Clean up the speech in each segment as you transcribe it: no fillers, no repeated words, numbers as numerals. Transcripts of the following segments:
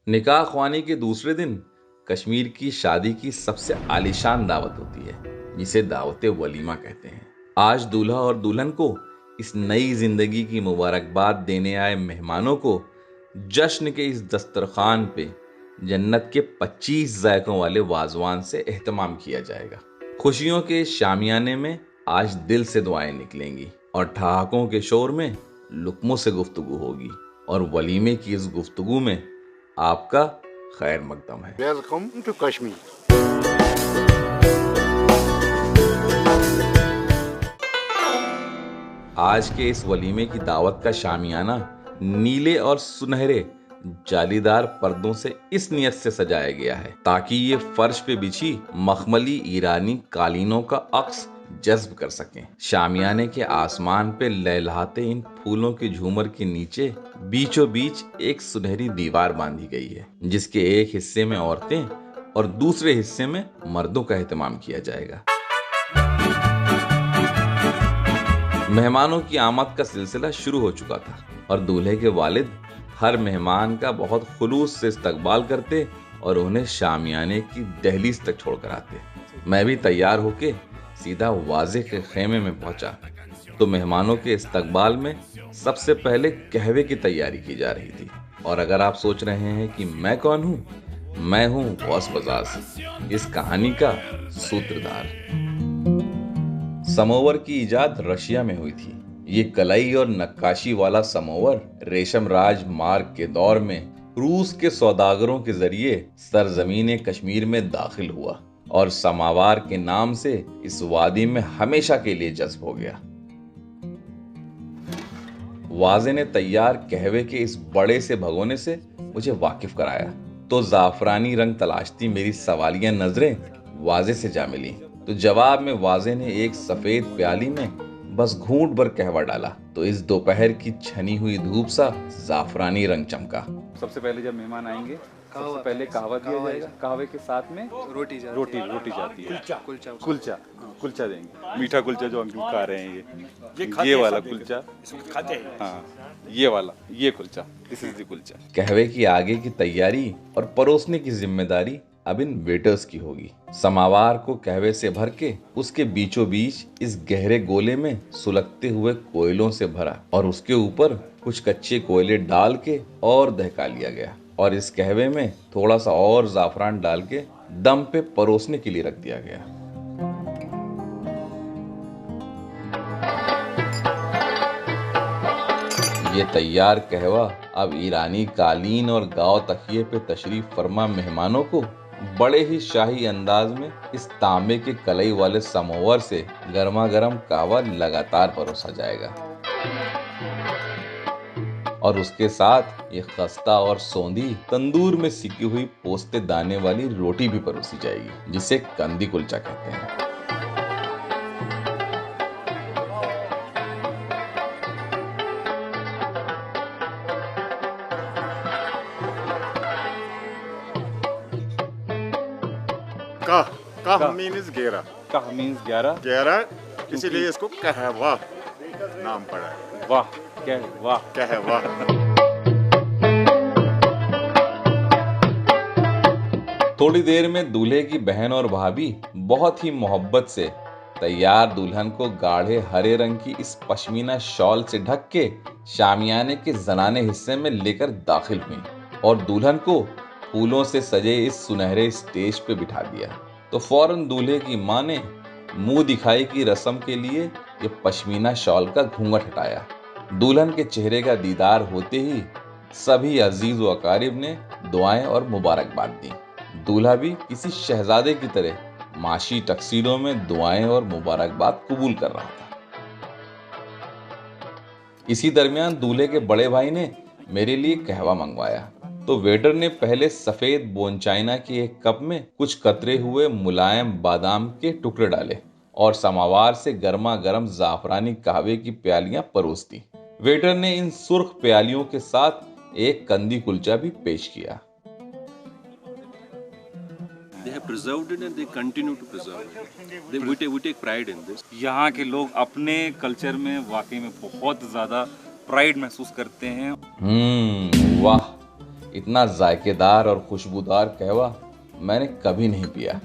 निकाह ख्वानी के दूसरे दिन कश्मीर की शादी की सबसे आलीशान दावत होती है, जिसे दावत वलीमा कहते हैं। आज दूल्हा और दुल्हन को इस नई जिंदगी की मुबारकबाद देने आए मेहमानों को जश्न के इस दस्तरखान पे जन्नत के 25 जायकों वाले वाजवान से एहतमाम किया जाएगा। खुशियों के शामियाने में आज दिल से दुआएं निकलेंगी और ठहाकों के शोर में लुक्मों से गुफ्तगू होगी, और वलीमे की इस गुफ्तगू में आपका खैर मकदम है। Welcome to Kashmir. आज के इस वलीमे की दावत का शामियाना नीले और सुनहरे जालीदार पर्दों से इस नियत से सजाया गया है ताकि ये फर्श पे बिछी मखमली ईरानी कालीनों का अक्स जज्ब कर सकें। शामियाने के आसमान पे लहलहाते इन फूलों के झूमर के नीचे बीचों बीच एक सुनहरी दीवार बांधी गई है, जिसके एक हिस्से में औरतें और दूसरे हिस्से में मर्दों का एहतमाम किया जाएगा। मेहमानों की आमद का सिलसिला शुरू हो चुका था और दूल्हे के वालिद हर मेहमान का बहुत खुलूस से इस्तकबाल करते और उन्हें शामियाने की दहलीज तक छोड़कर आते। मैं भी तैयार होके सीधा वाजे के खेमे में पहुंचा तो मेहमानों के इस्तकबाल में सबसे पहले कहवे की तैयारी की जा रही थी। और अगर आप सोच रहे हैं कि मैं कौन हूं, मैं हूं गौस बजाज, इस कहानी का सूत्रधार। समोवर की इजाद रशिया में हुई थी। ये कलाई और नक्काशी वाला समोवर रेशम राज मार्ग के दौर में रूस के सौदागरों के जरिए सरजमीन कश्मीर में दाखिल हुआ और समावार के नाम से इस वादी में हमेशा के लिए जज्ब हो गया। वाजे ने तैयार कहवे के इस बड़े से भगोने से मुझे वाकिफ कराया तो जाफरानी रंग तलाशती मेरी सवालिया नजरें वाजे से जा मिली। तो जवाब में वाजे ने एक सफेद प्याली में बस घूंट भर कहवा डाला तो इस दोपहर की छनी हुई धूप सा जाफरानी रंग चमका। सबसे पहले जब मेहमान आएंगे सबसे पहले कहवा दिया जाएगा। कहवे के साथ में रोटी जाती है। कुलचा देंगे। मीठा कुलचा जो हम खा रहे हैं ये वाला कुलचा खाते हैं। हाँ, ये kulcha, this is the kulcha. कहवे की आगे की तैयारी और परोसने की जिम्मेदारी अब इन वेटर्स की होगी। समावार को कहवे से भर के उसके बीचों बीच इस गहरे गोले में सुलगते हुए कोयलों से भरा और उसके ऊपर कुछ कच्चे कोयले डाल के और दहका लिया गया और इस कहवे में थोड़ा सा और जाफरान डाल के दम पे परोसने के लिए रख दिया गया। ये तैयार कहवा अब ईरानी कालीन और गांव तकिए पे तशरीफ फरमा मेहमानों को बड़े ही शाही अंदाज में इस तांबे के कलई वाले समोवर से गर्मा गर्म कहवा लगातार परोसा जाएगा और उसके साथ ये खस्ता और सौंधी तंदूर में सिकी हुई पोस्ते दाने वाली रोटी भी परोसी जाएगी, जिसे कंदी कुलचा कहते हैं। काह मीन्स 11। काह मीन्स 11, इसीलिए इसको कहवा नाम पड़ा है। वाह कहवा। थोड़ी देर में दूल्हे की बहन और भाभी बहुत ही मोहब्बत से तैयार दुल्हन को गाढ़े हरे रंग की इस पश्मीना शॉल से ढक के शामियाने के जनाने हिस्से में लेकर दाखिल हुई और दुल्हन को फूलों से सजे इस सुनहरे स्टेज पे बिठा दिया। तो फौरन दूल्हे की मां ने मुंह दिखाई की रस्म के लिए ये पश्मीना शॉल का घूंघट हटाया। दुल्हन के चेहरे का दीदार होते ही सभी अजीज व अकारिब ने दुआएं और मुबारकबाद दी। दूल्हा भी किसी शहजादे की तरह माशी टक्सीडो में दुआएं और मुबारकबाद कबूल कर रहा था। इसी दरमियान दूल्हे के बड़े भाई ने मेरे लिए कहवा मंगवाया तो वेटर ने पहले सफेद बोनचाइना के एक कप में कुछ कतरे हुए मुलायम बादाम के टुकड़े डाले और समावार से गर्मा गर्म जाफरानी कहवे की प्यालियां परोस दी। वेटर ने इन सुर्ख प्यालियों के साथ एक कंदी कुलचा भी पेश किया। They have preserved it and they continue to preserve it. We take pride in this. यहाँ के लोग अपने कल्चर में वाकई में बहुत ज्यादा प्राइड महसूस करते हैं। वाह, इतना जायकेदार और खुशबूदार कहवा मैंने कभी नहीं पिया।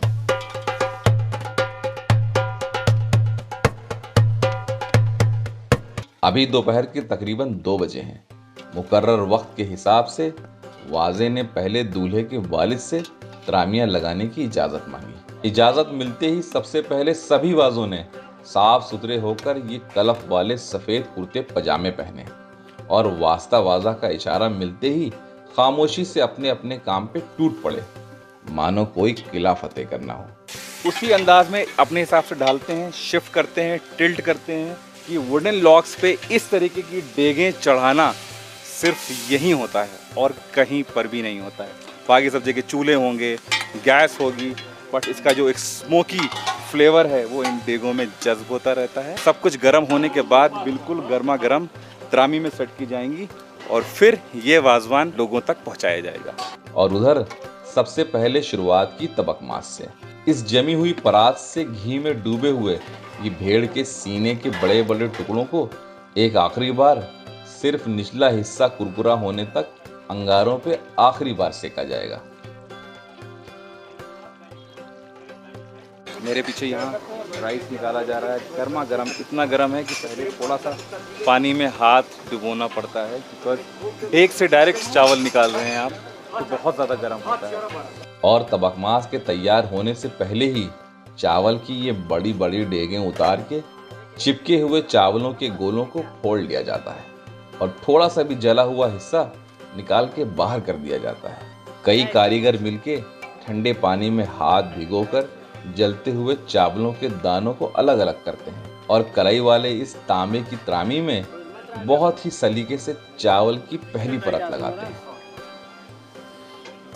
अभी दोपहर के तकरीबन 2 बजे हैं। मुकर्रर वक्त के हिसाब से वाजे ने पहले दूल्हे के वालिद से त्रामियां लगाने की इजाजत मांगी। इजाजत मिलते ही सबसे पहले सभी वाजों ने साफ सुथरे होकर ये कलफ वाले सफेद कुर्ते पजामे पहने और वास्ता वाजा का इशारा मिलते ही खामोशी से अपने अपने काम पे टूट पड़े, मानो कोई किला फतेह करना हो। उसी अंदाज में अपने हिसाब से ढालते हैं, शिफ्ट करते हैं, टिल्ट करते हैं कि वुडन लॉक्स पे इस तरीके की डेगें चढ़ाना सिर्फ यही होता है और कहीं पर भी नहीं होता है। बाकी सब जगह चूल्हे होंगे, गैस होगी, बट इसका जो एक स्मोकी फ्लेवर है वो इन डेगों में जज्ब होता रहता है। सब कुछ गर्म होने के बाद बिल्कुल गर्मा गर्म त्रामी में सेट की जाएंगी और फिर ये वाजवान लोगों तक पहुंचाया जाएगा। और उधर सबसे पहले शुरुआत की तबकमास से। इस जमी हुई परात से घी में डूबे हुए ये भेड़ के सीने के बड़े बड़े टुकड़ों को एक आखिरी बार सिर्फ निचला हिस्सा कुरकुरा होने तक अंगारों पे आखिरी बार सेका जाएगा। मेरे पीछे यहाँ राइस निकाला जा रहा है, गर्मा गर्म, इतना गर्म है कि पहले थोड़ा सा पानी में हाथ डुबोना पड़ता है, बिकॉज डेग से डायरेक्ट चावल निकाल रहे हैं आप, तो बहुत ज़्यादा गर्म होता है। और तबकमास के तैयार होने से पहले ही चावल की ये बड़ी बड़ी डेगें उतार के चिपके हुए चावलों के गोलों को फोड़ लिया जाता है और थोड़ा सा भी जला हुआ हिस्सा निकाल के बाहर कर दिया जाता है। कई कारीगर मिलके ठंडे पानी में हाथ भिगोकर जलते हुए चावलों के दानों को अलग अलग करते हैं और कढ़ाई वाले इस तांबे की त्रामी में बहुत ही सलीके से चावल की पहली परत लगाते हैं।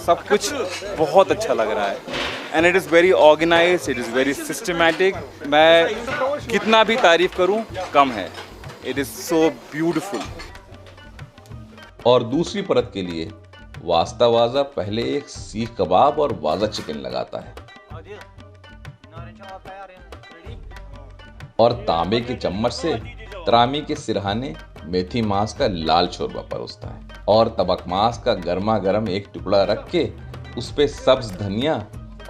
सब कुछ बहुत अच्छा लग रहा है and it is very organised, it is very systematic. मैं कितना भी तारीफ करूं कम है। It is so beautiful. और दूसरी परत के लिए वास्ता वाजा पहले एक सीख कबाब और वाजा चिकन लगाता है और तांबे के चम्मच से त्रामी के सिरहाने मेथी मांस का लाल शोरबा परोसता है और तबकमास का गर्मा गर्म एक टुकड़ा रख के उस पे सब्ज धनिया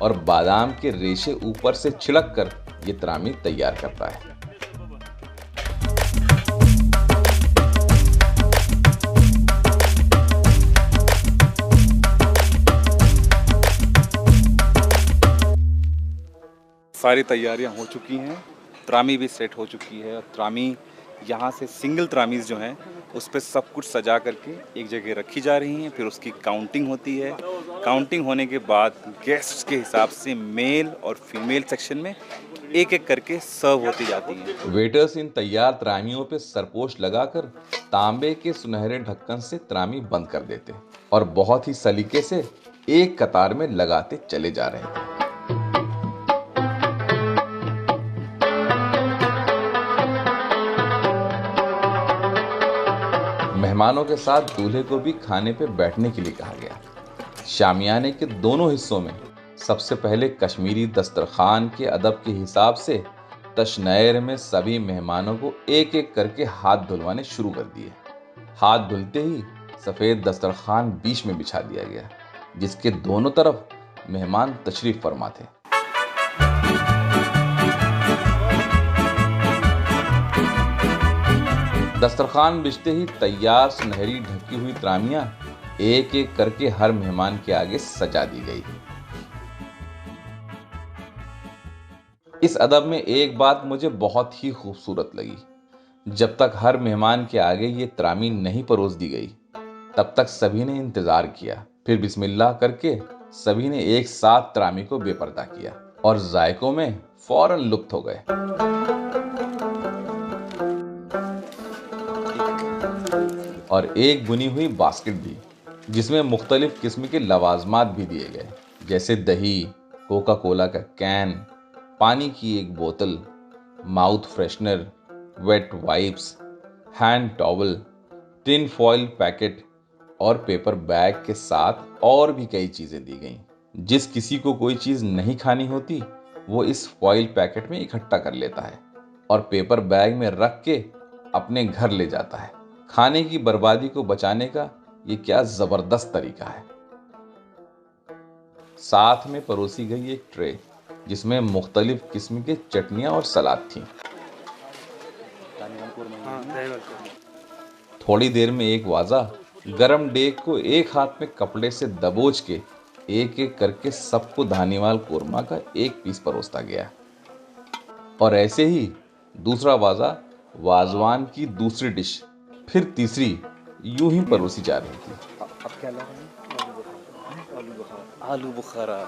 और बादाम के रेशे ऊपर से छिड़क कर ये त्रामी तैयार करता है। सारी तैयारियां हो चुकी हैं, त्रामी भी सेट हो चुकी है और त्रामी यहाँ से सिंगल त्रामीज़ जो हैं उस पर सब कुछ सजा करके एक जगह रखी जा रही हैं। फिर उसकी काउंटिंग होती है। काउंटिंग होने के बाद गेस्ट्स के हिसाब से मेल और फीमेल सेक्शन में एक एक करके सर्व होती जाती हैं। वेटर्स इन तैयार त्रामियों पे सरपोश लगाकर तांबे के सुनहरे ढक्कन से त्रामी बंद कर देते और बहुत ही सलीके से एक कतार में लगाते चले जा रहे थे। मेहमानों के साथ दूल्हे को भी खाने पे बैठने के लिए कहा गया। शामियाने के दोनों हिस्सों में सबसे पहले कश्मीरी दस्तरखान के अदब के हिसाब से तशनैर में सभी मेहमानों को एक एक करके हाथ धुलवाने शुरू कर दिए। हाथ धुलते ही सफ़ेद दस्तरखान बीच में बिछा दिया गया, जिसके दोनों तरफ मेहमान तशरीफ फरमा थे। दस्तरखान बिछते ही तैयार सुनहरी ढकी हुई त्रामियां एक एक करके हर मेहमान के आगे सजा दी गई। इस अदब में एक बात मुझे बहुत ही खूबसूरत लगी। जब तक हर मेहमान के आगे ये त्रामी नहीं परोस दी गई, तब तक सभी ने इंतजार किया। फिर बिस्मिल्लाह करके सभी ने एक साथ त्रामी को बेपर्दा किया और जायकों में फौरन लुप्त हो गए। और एक बुनी हुई बास्केट भी, जिसमें मुख्तलिफ किस्म के लवाजमात भी दिए गए, जैसे दही, कोका कोला का कैन, पानी की एक बोतल, mouth freshener, wet wipes, hand towel, tin foil packet और पेपर बैग के साथ और भी कई चीज़ें दी गईं। जिस किसी को कोई चीज़ नहीं खानी होती वो इस फॉइल पैकेट में इकट्ठा कर लेता है और पेपर बैग में रख के अपने घर ले जाता है। खाने की बर्बादी को बचाने का ये क्या जबरदस्त तरीका है। साथ में परोसी गई एक ट्रे जिसमें मुख्तलिफ किस्म के चटनियां और सलाद थी। थोड़ी देर में एक वाजा गरम डेग को एक हाथ में कपड़े से दबोच के एक एक करके सबको धानीवाल कोरमा का एक पीस परोसता गया। और ऐसे ही दूसरा वाजा वाजवान की दूसरी डिश, फिर तीसरी, यूं ही परोसी जा रही थी। अब क्या ला रहे हैं? आलू बुखारा।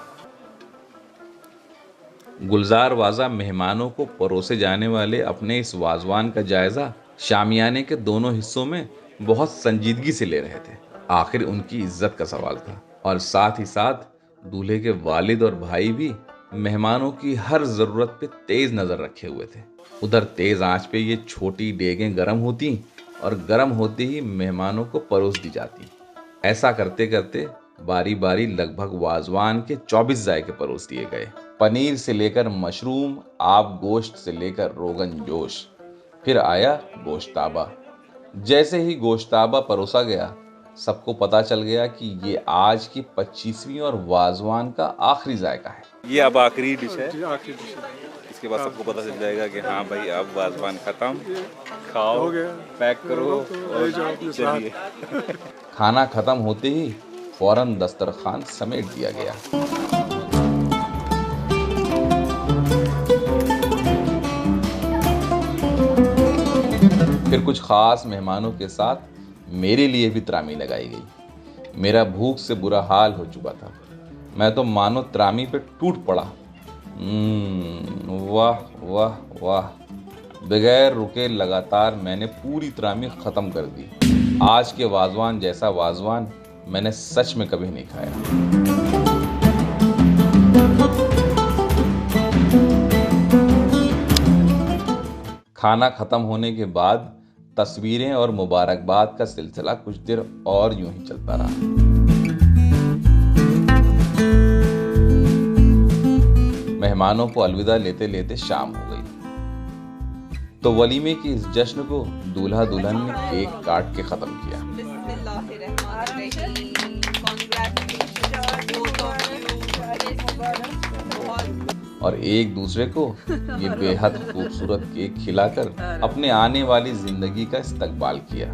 गुलजार वाजा मेहमानों को परोसे जाने वाले अपने इस वाजवान का जायजा शामियाने के दोनों हिस्सों में बहुत संजीदगी से ले रहे थे। आखिर उनकी इज्जत का सवाल था और साथ ही साथ दूल्हे के वालिद और भाई भी मेहमानों की हर जरूरत पे तेज नजर रखे हुए थे। उधर तेज आंच पे ये छोटी डेगें गर्म होती और गर्म होते ही मेहमानों को परोस दी जाती। ऐसा करते करते बारी बारी लगभग वाजवान के 24 जायके परोस दिए गए। पनीर से लेकर मशरूम, आब गोश्त से लेकर रोगन जोश, फिर आया गोश्ताबा। जैसे ही गोश्ताबा परोसा गया, सबको पता चल गया कि ये आज की 25वीं और वाजवान का आखिरी जायका है। ये अब आखिरी डिश है। इसके बाद सबको पता चल जाएगा कि हाँ भाई अब वाजवान खत्म, खाओ, पैक करो और चलिए। खाना खत्म होते ही फौरन दस्तरखान समेट दिया गया। फिर कुछ खास मेहमानों के साथ मेरे लिए भी त्रामी लगाई गई। मेरा भूख से बुरा हाल हो चुका था। मैं तो मानो त्रामी पे टूट पड़ा। वाह वाह वाह, बगैर रुके लगातार मैंने पूरी त्रामी खत्म कर दी। आज के वाजवान जैसा वाजवान मैंने सच में कभी नहीं खाया। खाना खत्म होने के बाद तस्वीरें और मुबारकबाद का सिलसिला कुछ देर और यूं ही चलता रहा। मेहमानों को अलविदा लेते लेते शाम हो गई तो वलीमे की इस जश्न को दूल्हा दुल्हन ने केक काट के खत्म किया। और एक दूसरे को ये बेहद खूबसूरत केक खिलाकर अपने आने वाली जिंदगी का इस्तकबाल किया।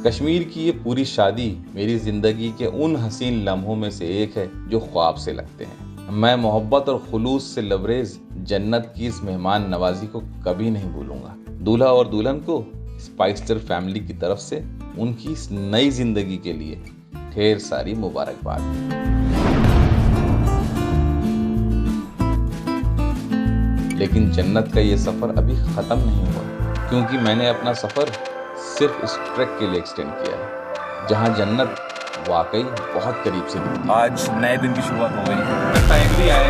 कश्मीर की ये पूरी शादी मेरी जिंदगी के उन हसीन लम्हों में से एक है जो ख्वाब से लगते हैं। मैं मोहब्बत और खुलूस से लबरेज जन्नत की इस मेहमान नवाजी को कभी नहीं भूलूंगा। दूल्हा और दुल्हन को स्पाइसर फैमिली की तरफ से उनकी इस नई जिंदगी के लिए ढेर सारी मुबारकबाद। लेकिन जन्नत का ये सफर अभी खत्म नहीं हुआ, क्योंकि मैंने अपना सफर सिर्फ इस ट्रैक के लिए एक्सटेंड किया है जहां जन्नत वाकई बहुत करीब से दिखती है। आज नए दिन की शुरुआत हो गई है। टाइमली आए